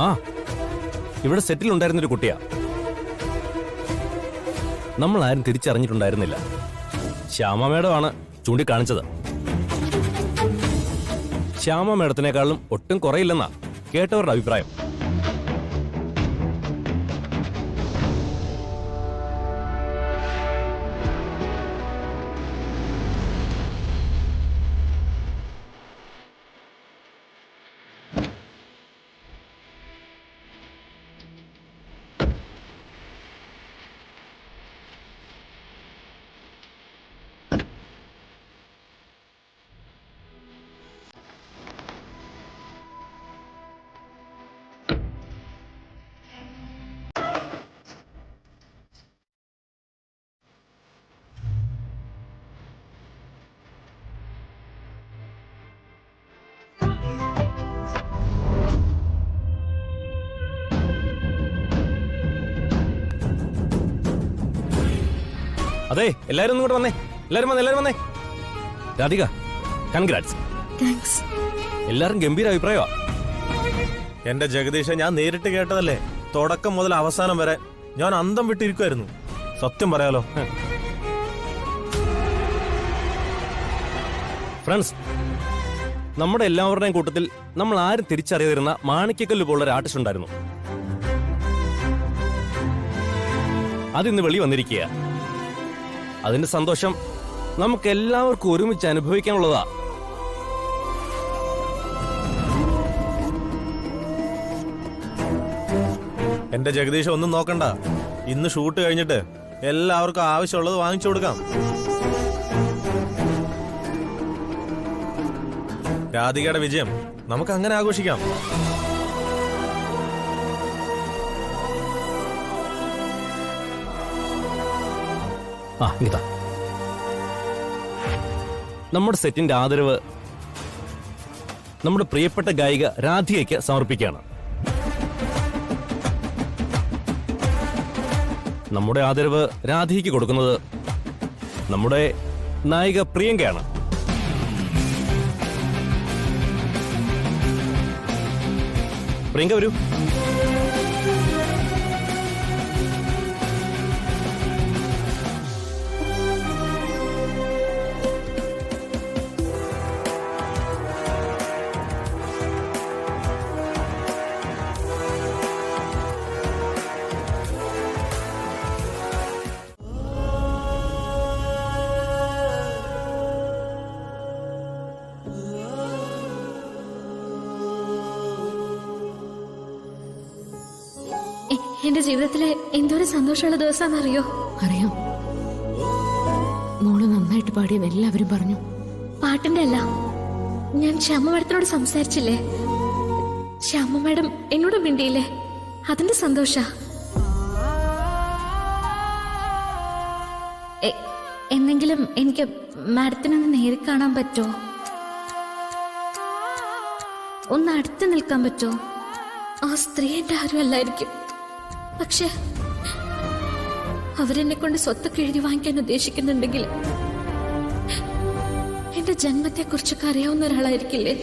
ആ, ഇവിടെ സെറ്റിൽ ഉണ്ടായിരുന്നൊരു കുട്ടിയാ. നമ്മൾ ആരും തിരിച്ചറിഞ്ഞിട്ടുണ്ടായിരുന്നില്ല. ശ്യാമ മേഡമാണ് ചൂണ്ടിക്കാണിച്ചത്. ശ്യാമ മേഡത്തിനേക്കാളും ഒട്ടും കുറയില്ലെന്നാ കേട്ടവരുടെ അഭിപ്രായം. അതെ, എല്ലാരും ഒന്നും കൂടെ വന്നേ. എല്ലാരും വന്നേ. രാധിക, കൺഗ്രാറ്റ്സ്. താങ്ക്സ്. എല്ലാരും ഗംഭീര അഭിപ്രായമാ. എന്റെ ജഗദീഷ്, ഞാൻ നേരിട്ട് കേട്ടതല്ലേ. തുടക്കം മുതൽ അവസാനം വരെ ഞാൻ അന്തം വിട്ടിരിക്കുമായിരുന്നു. സത്യം പറയാലോ. ഫ്രണ്ട്സ്, നമ്മുടെ എല്ലാവരുടെയും കൂട്ടത്തിൽ നമ്മൾ ആരും തിരിച്ചറിയാതിരുന്ന മാണിക്കക്കല്ല് പോലുള്ള ഒരു ആർട്ടിസ്റ്റ് ഉണ്ടായിരുന്നു. അതിന്ന് വെളി വന്നിരിക്കുക. അതിന്റെ സന്തോഷം നമുക്ക് എല്ലാവർക്കും ഒരുമിച്ച് അനുഭവിക്കാനുള്ളതാ. എന്റെ ജഗദീഷ്, ഒന്നും നോക്കണ്ട. ഇന്ന് ഷൂട്ട് കഴിഞ്ഞിട്ട് എല്ലാവർക്കും ആവശ്യമുള്ളത് വാങ്ങിച്ചു കൊടുക്കാം. രാധികയുടെ വിജയം നമുക്ക് അങ്ങനെ ആഘോഷിക്കാം. ഇതാ നമ്മുടെ സെറ്റിന്റെ ആദരവ് നമ്മുടെ പ്രിയപ്പെട്ട ഗായിക രാധികയ്ക്ക് സമർപ്പിക്കുകയാണ്. നമ്മുടെ ആദരവ് രാധികയ്ക്ക് കൊടുക്കുന്നത് നമ്മുടെ നായിക പ്രിയങ്കയാണ്. പ്രിയങ്ക വരൂ. എന്റെ ജീവിതത്തിലെ എന്തോരം സന്തോഷമുള്ള ദിവസമാണെന്നറിയോ? അറിയാം. മോള് നന്നായിട്ട് പാടിയെന്ന് എല്ലാവരും പറഞ്ഞു. പാട്ടിന്റെ അല്ല, ഞാൻ ശ്യാമ മാഡത്തിനോട് സംസാരിച്ചില്ലേ, ശ്യാമ മാഡം എന്നോട് മിണ്ടിയില്ലേ, അതിന്റെ സന്തോഷ. എന്നെങ്കിലും എനിക്ക് മാഡത്തിനൊന്ന് നേരിൽ കാണാൻ പറ്റുമോ? ഒന്ന് അടുത്ത് നിൽക്കാൻ പറ്റുമോ? ആ സ്ത്രീ എന്റെ ആരും അല്ലായിരിക്കും, പക്ഷെ അവരെന്നെ കൊണ്ട് സ്വത്തൊക്കെ എഴുതി വാങ്ങിക്കാൻ ഉദ്ദേശിക്കുന്നുണ്ടെങ്കിൽ എന്റെ ജന്മത്തെ കുറിച്ചൊക്കെ അറിയാവുന്ന ഒരാളായിരിക്കില്ലേ?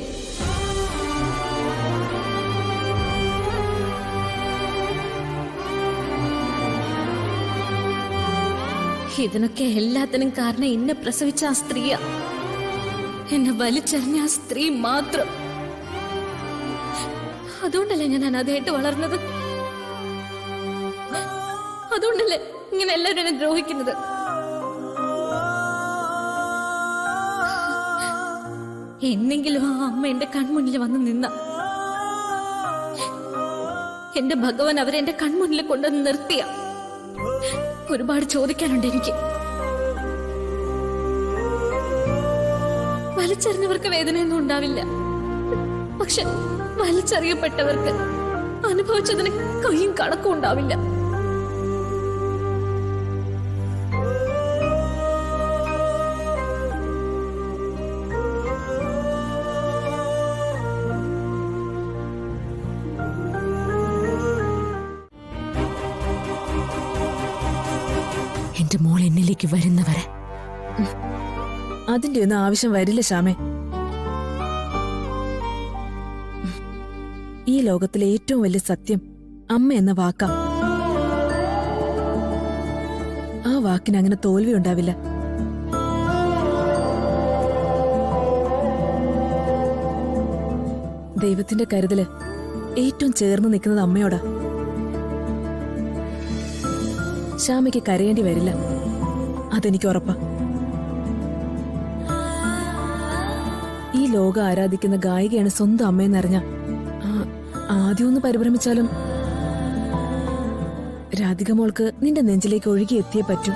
ഇതിനൊക്കെ എല്ലാത്തിനും കാരണം എന്നെ പ്രസവിച്ച ആ സ്ത്രീയാ. എന്നെ വലിച്ചെറിഞ്ഞ ആ സ്ത്രീ മാത്രം. അതുകൊണ്ടല്ലേ ഞാൻ അനാഥയായിട്ട് വളർന്നത്. അതുകൊണ്ടല്ലേ ഇങ്ങനെ എല്ലാവരും എന്നെ ദ്രോഹിക്കുന്നത്. എന്നെങ്കിലും ആ അമ്മ എന്റെ കൺമുന്നിൽ വന്ന് നിന്ന എന്റെ ഭഗവാൻ അവരെ എന്റെ കൺമുന്നിൽ കൊണ്ടുവന്ന് നിർത്തിയ. ഒരുപാട് ചോദിക്കാനുണ്ട് എനിക്ക്. വലിച്ചെറിഞ്ഞവർക്ക് വേദനയൊന്നും ഉണ്ടാവില്ല, പക്ഷെ വലിച്ചെറിയപ്പെട്ടവർക്ക് അനുഭവിച്ചതിന് കയ്യും കണക്കും ഉണ്ടാവില്ല. എന്റെ മോൾ എന്നിലേക്ക് വരുന്നവരെ അതിന്റെ ഒന്നും ആവശ്യം വരില്ല ശ്യാമേ. ഈ ലോകത്തിലെ ഏറ്റവും വലിയ സത്യം അമ്മ എന്ന വാക്കാ. ആ വാക്കിന് അങ്ങനെ തോൽവി ഉണ്ടാവില്ല. ദൈവത്തിന്റെ കരുതല് ഏറ്റവും ചേർന്ന് നിൽക്കുന്നത് അമ്മയോടാ. ശ്യാമയ്ക്ക് കരയേണ്ടി വരില്ല, അതെനിക്ക് ഉറപ്പാ. ഈ ലോകം ആരാധിക്കുന്ന ഗായികയാണ് സ്വന്തം അമ്മയെന്നറിഞ്ഞ ആദ്യം ഒന്ന് പരിഭ്രമിച്ചാലും രാധിക മോൾക്ക് നിന്റെ നെഞ്ചിലേക്ക് ഒഴുകി എത്തിയേ പറ്റൂ.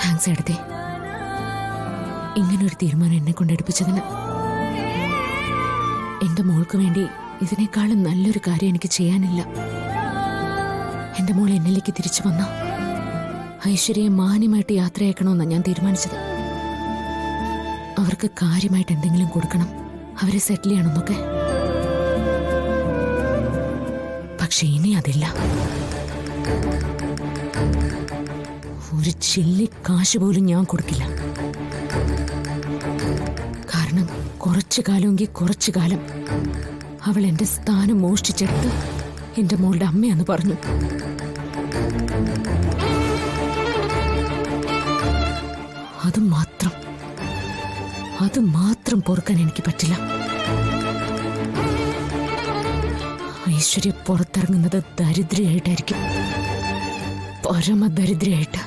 താങ്ക്സ് എടുത്തേ, ഇങ്ങനൊരു തീരുമാനം എന്നെ കൊണ്ടെടുപ്പിച്ചതിന്. എന്റെ മോൾക്ക് വേണ്ടി ഇതിനേക്കാളും നല്ലൊരു കാര്യം എനിക്ക് ചെയ്യാനില്ല. എന്റെ മോൾ എന്നിലേക്ക് തിരിച്ചു വന്ന ഐശ്വര്യയെ മാന്യമായിട്ട് യാത്രയാക്കണമെന്നാണ് ഞാൻ തീരുമാനിച്ചത്. അവർക്ക് കാര്യമായിട്ട് എന്തെങ്കിലും കൊടുക്കണം, അവരെ സെറ്റിൽ ചെയ്യണമെന്നൊക്കെ. പക്ഷെ ഇനി അതില്ല. ഒരു ചില്ലി കാശ് പോലും ഞാൻ കൊടുക്കില്ല. കാരണം കുറച്ചു കാലമെങ്കിൽ കുറച്ചു കാലം അവൾ എന്റെ സ്ഥാനം മോഷ്ടിച്ചെടുത്ത് എന്റെ മോളുടെ അമ്മയാന്ന് പറഞ്ഞു. അത് മാത്രം പൊറുക്കാൻ എനിക്ക് പറ്റില്ല. ഐശ്വര്യ പുറത്തിറങ്ങുന്നത് ദരിദ്രയായിട്ടായിരിക്കും, പരമദരിദ്രയായിട്ട്.